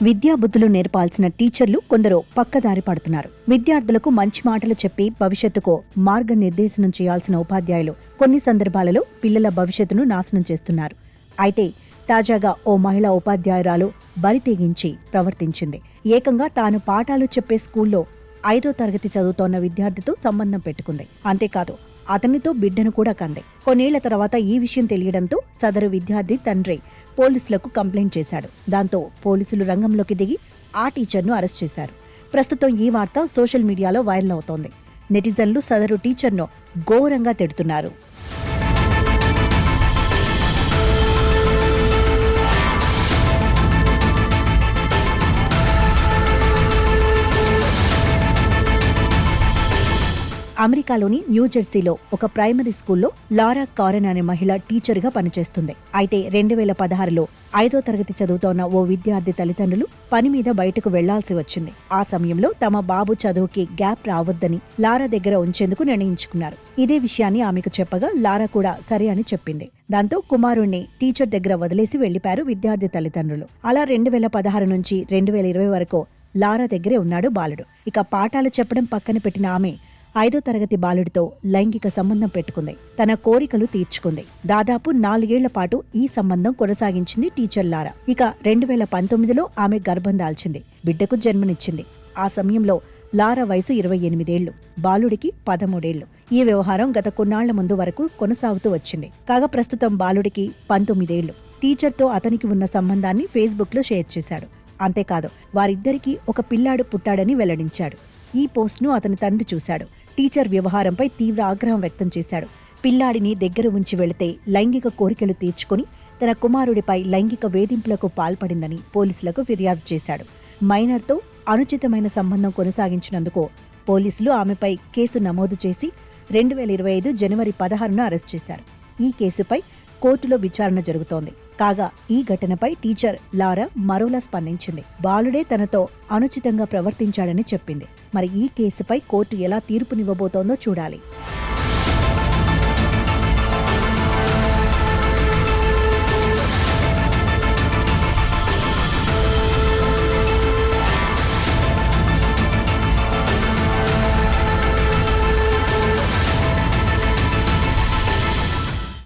విద్యాబుద్ధులు నేర్పాల్సిన టీచర్లు కొందరు పక్కదారి పడుతున్నారు. విద్యార్థులకు మంచి మాటలు చెప్పి భవిష్యత్తుకు మార్గనిర్దేశనం చేయాల్సిన ఉపాధ్యాయులు కొన్ని సందర్భాలలో పిల్లల భవిష్యత్తును నాశనం చేస్తున్నారు. అయితే తాజాగా ఓ మహిళా ఉపాధ్యాయురాలు బరితెగించి ప్రవర్తించింది. ఏకంగా తాను పాఠాలు చెప్పే స్కూల్లో 5వ తరగతి చదువుతోన్న విద్యార్థితో సంబంధం పెట్టుకుంది. అంతేకాదు అతనితో బిడ్డను కూడా కంది. కొన్నేళ్ల తర్వాత ఈ విషయం తెలియడంతో సదరు విద్యార్థి తండ్రి పోలీసులకు కంప్లైంట్ చేశాడు. దాంతో పోలీసులు రంగంలోకి దిగి ఆ టీచర్ను అరెస్ట్ చేశారు. ప్రస్తుతం ఈ వార్త సోషల్ మీడియాలో వైరల్ అవుతోంది. నెటిజన్లు సదరు టీచర్ను ఘోరంగా తిడుతున్నారు. అమెరికాలోని న్యూజెర్సీలో ఒక ప్రైమరీ స్కూల్లో లారా కారెన్ అనే మహిళ టీచర్గా పనిచేస్తుంది. అయితే 2016లో 5వ తరగతి చదువుతోన్న ఓ విద్యార్థి తల్లిదండ్రులు పని మీద బయటకు వెళ్లాల్సి వచ్చింది. ఆ సమయంలో తమ బాబు చదువుకి గ్యాప్ రావద్దని లారా దగ్గర ఉంచేందుకు నిర్ణయించుకున్నారు. ఇదే విషయాన్ని ఆమెకు చెప్పగా లారా కూడా సరే అని చెప్పింది. దాంతో కుమారుణ్ణి టీచర్ దగ్గర వదిలేసి వెళ్లిపారు విద్యార్థి తల్లిదండ్రులు. అలా 2016 నుంచి 2020 వరకు లారా దగ్గరే ఉన్నాడు బాలుడు. ఇక పాఠాలు చెప్పడం పక్కన పెట్టిన ఆమె 5వ తరగతి బాలుడితో లైంగిక సంబంధం పెట్టుకుంది. తన కోరికలు తీర్చుకుంది. దాదాపు 4 ఏళ్ల పాటు ఈ సంబంధం కొనసాగించింది టీచర్ లారా. ఇక 2019లో ఆమె గర్భం దాల్చింది. బిడ్డకు జన్మనిచ్చింది. ఆ సమయంలో లారా వయసు 28 ఏళ్లు, బాలుడికి 13 ఏళ్లు. ఈ వ్యవహారం గత కొన్నాళ్ల ముందు వరకు కొనసాగుతూ వచ్చింది. కాగా ప్రస్తుతం బాలుడికి 19 ఏళ్లు. టీచర్తో అతనికి ఉన్న సంబంధాన్ని ఫేస్బుక్లో షేర్ చేశాడు. అంతేకాదు వారిద్దరికీ ఒక పిల్లాడు పుట్టాడని వెల్లడించాడు. ఈ పోస్ట్ను అతని తండ్రి చూశాడు. టీచర్ వ్యవహారంపై తీవ్ర ఆగ్రహం వ్యక్తం చేశాడు. పిల్లాడిని దగ్గర ఉంచి వెళితే లైంగిక కోరికలు తీర్చుకుని తన కుమారుడిపై లైంగిక వేధింపులకు పాల్పడిందని పోలీసులకు ఫిర్యాదు చేశాడు. మైనర్తో అనుచితమైన సంబంధం కొనసాగించినందుకు పోలీసులు ఆమెపై కేసు నమోదు చేసి 2025 జనవరి 16న అరెస్ట్ చేశారు. ఈ కేసుపై కోర్టులో విచారణ జరుగుతోంది. కాగా ఈ ఘటనపై టీచర్ లారా మరోలా స్పందించింది. బాలుడే తనతో అనుచితంగా ప్రవర్తించాడని చెప్పింది. మరి ఈ కేసుపై కోర్టు ఎలా తీర్పునివ్వబోతోందో చూడాలి.